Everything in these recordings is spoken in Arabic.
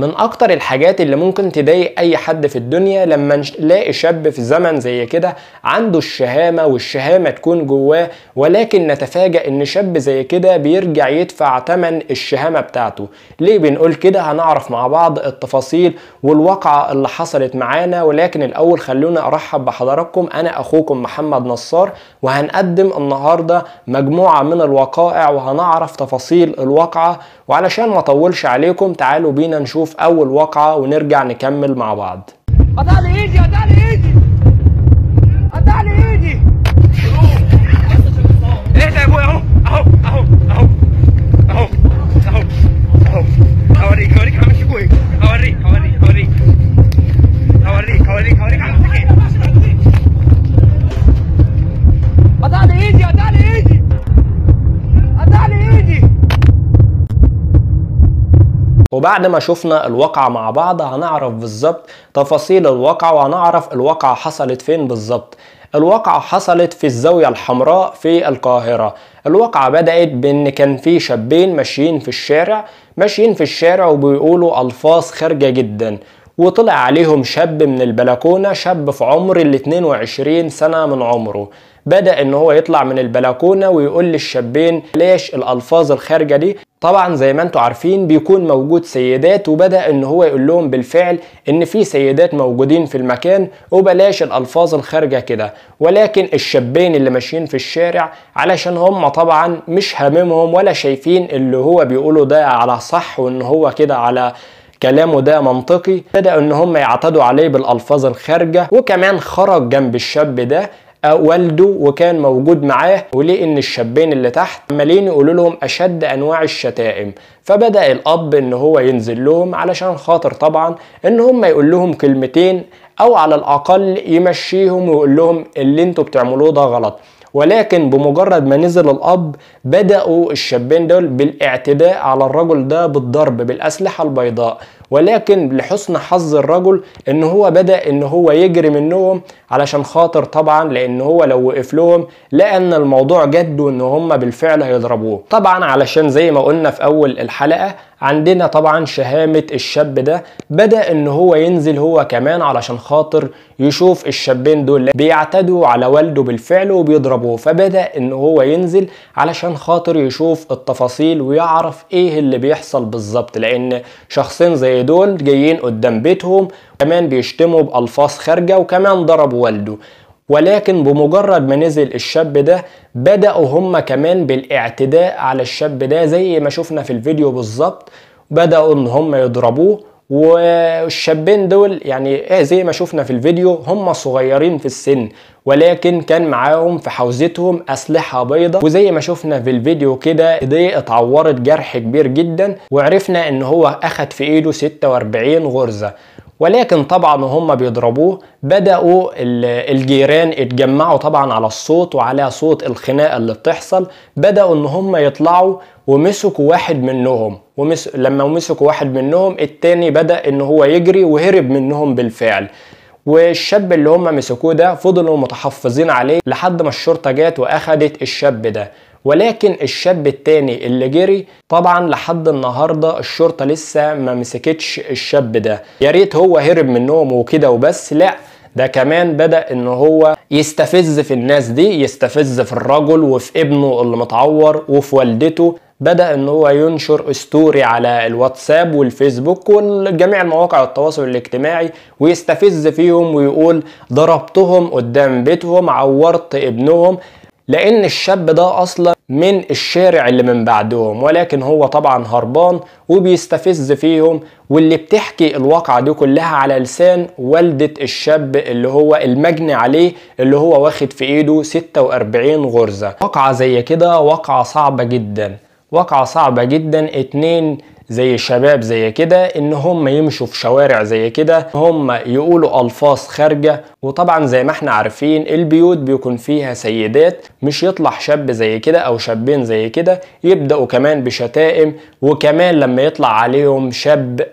من اكتر الحاجات اللي ممكن تضايق اي حد في الدنيا لما نلاقي شاب في زمن زي كده عنده الشهامة والشهامة تكون جواه، ولكن نتفاجأ ان شاب زي كده بيرجع يدفع ثمن الشهامة بتاعته. ليه بنقول كده؟ هنعرف مع بعض التفاصيل والواقعة اللي حصلت معانا، ولكن الاول خلونا ارحب بحضراتكم. انا اخوكم محمد نصار، وهنقدم النهاردة مجموعة من الوقائع وهنعرف تفاصيل الواقعة. وعلشان ما اطولش عليكم تعالوا بينا نشوف اول واقعة ونرجع نكمل مع بعض. قطع لي ايدي، قطع لي ايدي، قطع لي ايدي. اهدى يا ابويا، اهو اهو اهو اهو اهو اهو اهو. هوريك عملت فيكوا ايه. هوريك عملت ايه. قطع لي ايدي، قطع لي ايدي، قطع لي ايدي. وبعد ما شفنا الواقعة مع بعض هنعرف بالظبط تفاصيل الواقعة وهنعرف الواقعة حصلت فين بالظبط. الواقعة حصلت في الزاوية الحمراء في القاهرة. الواقعة بدأت بأن كان في شابين ماشيين في الشارع وبيقولوا ألفاظ خارجة جدا، وطلع عليهم شاب من البلكونة، شاب في عمر 22 سنة من عمره. بدأ ان هو يطلع من البلكونة ويقول للشابين ليش الألفاظ الخارجة دي. طبعا زي ما انتوا عارفين بيكون موجود سيدات، وبدأ ان هو يقول لهم بالفعل ان في سيدات موجودين في المكان وبلاش الألفاظ الخارجة كده. ولكن الشابين اللي ماشيين في الشارع علشان هم طبعا مش هاممهم ولا شايفين اللي هو بيقوله ده على صح وان هو كده على كلامه ده منطقي، بدأوا ان هم يعتدوا عليه بالألفاظ الخارجة. وكمان خرج جنب الشاب ده والده وكان موجود معاه، وليه ان الشابين اللي تحت عمالين يقولوا لهم اشد انواع الشتائم. فبدأ الاب ان هو ينزل لهم علشان خاطر طبعا ان هم يقول لهم كلمتين او على الاقل يمشيهم ويقول لهم اللي انتوا بتعملوه ده غلط. ولكن بمجرد ما نزل الاب بدأوا الشابين دول بالاعتداء على الرجل ده بالضرب بالأسلحة البيضاء. ولكن لحسن حظ الرجل ان هو بدأ ان هو يجري منهم علشان خاطر طبعا لان هو لو وقف لهم لان الموضوع جد وان هم بالفعل هيضربوه. طبعا علشان زي ما قلنا في اول الحلقة عندنا طبعا شهامة الشاب ده، بدأ ان هو ينزل هو كمان علشان خاطر يشوف الشابين دول بيعتدوا على والده بالفعل وبيضربوه. فبدأ ان هو ينزل علشان خاطر يشوف التفاصيل ويعرف ايه اللي بيحصل بالظبط، لان شخصين زي دول جايين قدام بيتهم كمان بيشتموا بألفاظ خارجة وكمان ضربوا والده. ولكن بمجرد ما نزل الشاب ده بدأوا هم كمان بالاعتداء على الشاب ده زي ما شفنا في الفيديو بالظبط. بدأوا ان هم يضربوه، والشابين دول يعني زي ما شفنا في الفيديو هم صغيرين في السن، ولكن كان معاهم في حوزتهم أسلحة بيضة. وزي ما شفنا في الفيديو كده ايديه اتعورت جرح كبير جدا، وعرفنا ان هو اخد في ايده 46 غرزة. ولكن طبعا هم بيضربوه بدأوا الجيران اتجمعوا طبعا على الصوت وعلى صوت الخناقة اللي بتحصل. بدأوا ان هم يطلعوا ومسكوا واحد منهم، لما مسكوا واحد منهم التاني بدأ ان هو يجري وهرب منهم بالفعل. والشاب اللي هم مسكوه ده فضلوا متحفظين عليه لحد ما الشرطة جات واخدت الشاب ده. ولكن الشاب التاني اللي جري طبعا لحد النهاردة الشرطة لسه ما مسكتش الشاب ده. يا ريت هو هرب منهم وكده وبس، لا ده كمان بدأ ان هو يستفز في الناس دي، يستفز في الرجل وفي ابنه اللي متعور وفي والدته. بدأ ان هو ينشر ستوري على الواتساب والفيسبوك وجميع المواقع التواصل الاجتماعي ويستفز فيهم ويقول ضربتهم قدام بيتهم، عورت ابنهم، لان الشاب ده اصلا من الشارع اللي من بعدهم. ولكن هو طبعا هربان وبيستفز فيهم. واللي بتحكي الواقعة دي كلها على لسان والدة الشاب اللي هو المجني عليه اللي هو واخد في ايده 46 غرزة. واقعة زي كده واقعة صعبة جدا، واقعة صعبة جدا. اتنين زي شباب زي كده ان هم يمشوا في شوارع زي كده، هم يقولوا الفاظ خارجة. وطبعا زي ما احنا عارفين البيوت بيكون فيها سيدات، مش يطلع شاب زي كده او شابين زي كده يبدأوا كمان بشتائم. وكمان لما يطلع عليهم شاب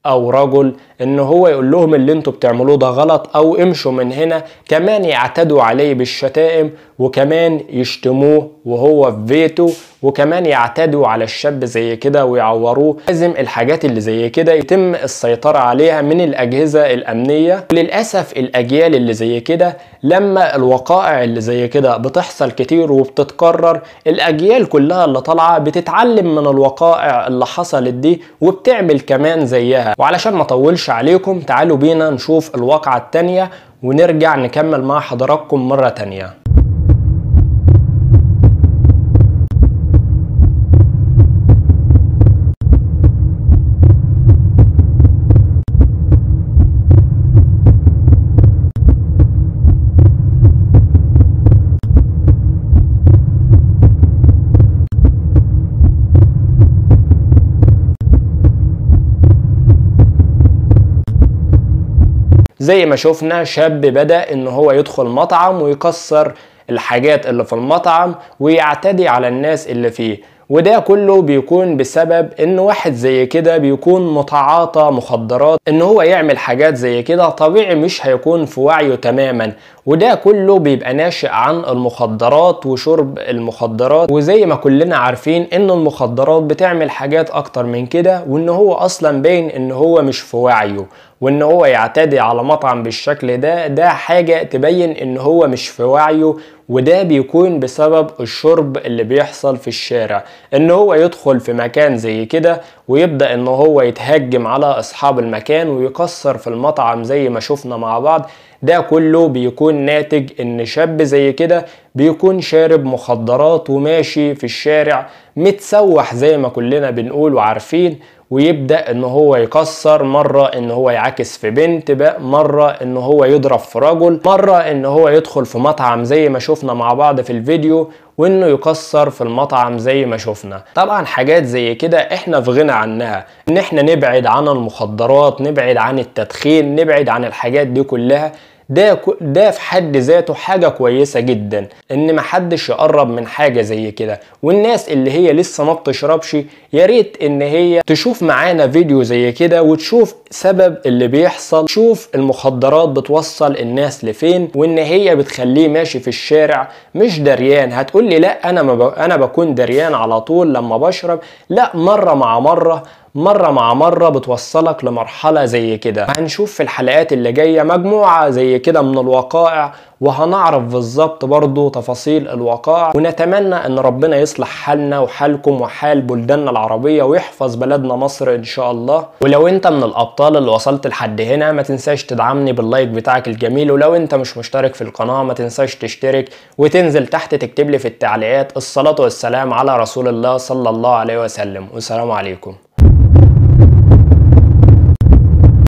او رجل ان هو يقول لهم اللي انتوا بتعملوه ده غلط او امشوا من هنا، كمان يعتدوا عليه بالشتائم وكمان يشتموه وهو في بيته، وكمان يعتدوا على الشاب زي كده ويعوروه. لازم الحاجات اللي زي كده يتم السيطرة عليها من الأجهزة الأمنية. وللأسف الأجيال اللي زي كده لما الوقائع اللي زي كده بتحصل كتير وبتتكرر، الأجيال كلها اللي طالعة بتتعلم من الوقائع اللي حصلت دي وبتعمل كمان زيها. وعلشان ما اطولش عليكم تعالوا بينا نشوف الواقعة التانية ونرجع نكمل مع حضراتكم مرة تانية. زي ما شفنا شاب بدأ ان هو يدخل مطعم ويكسر الحاجات اللي في المطعم ويعتدي على الناس اللي فيه، وده كله بيكون بسبب ان واحد زي كده بيكون متعاطى مخدرات. ان هو يعمل حاجات زي كده طبيعي مش هيكون في وعيه تماما، وده كله بيبقى ناشئ عن المخدرات وشرب المخدرات. وزي ما كلنا عارفين ان المخدرات بتعمل حاجات اكتر من كده، وان هو اصلا باين ان هو مش في وعيه، وان هو يعتدي على مطعم بالشكل ده حاجة تبين ان هو مش في وعيه. وده بيكون بسبب الشرب اللي بيحصل في الشارع، ان هو يدخل في مكان زي كده ويبدأ ان هو يتهجم على اصحاب المكان ويكسر في المطعم زي ما شفنا مع بعض. ده كله بيكون ناتج ان شاب زي كده بيكون شارب مخدرات وماشي في الشارع متسوح زي ما كلنا بنقول وعارفين، ويبدأ ان هو يكسر، مرة ان هو يعاكس في بنت بقى، مرة ان هو يضرب في رجل، مرة ان هو يدخل في مطعم زي ما شفنا مع بعض في الفيديو وانه يكسر في المطعم زي ما شفنا. طبعا حاجات زي كده احنا في غنى عنها، ان احنا نبعد عن المخدرات، نبعد عن التدخين، نبعد عن الحاجات دي كلها. ده في حد ذاته حاجة كويسة جدا ان محدش يقرب من حاجة زي كده. والناس اللي هي لسه ما بتشربش يا ريت ان هي تشوف معانا فيديو زي كده وتشوف سبب اللي بيحصل، تشوف المخدرات بتوصل الناس لفين، وان هي بتخليه ماشي في الشارع مش دريان. هتقولي لا انا بكون دريان على طول لما بشرب، لا، مرة مع مرة بتوصلك لمرحلة زي كده. هنشوف في الحلقات اللي جاية مجموعة زي كده من الوقائع، وهنعرف بالظبط برضو تفاصيل الوقائع. ونتمنى ان ربنا يصلح حالنا وحالكم وحال بلداننا العربية ويحفظ بلدنا مصر ان شاء الله. ولو انت من الابطال اللي وصلت لحد هنا ما تنساش تدعمني باللايك بتاعك الجميل، ولو انت مش مشترك في القناة ما تنساش تشترك وتنزل تحت تكتب لي في التعليقات الصلاة والسلام على رسول الله صلى الله عليه وسلم. والسلام عليكم.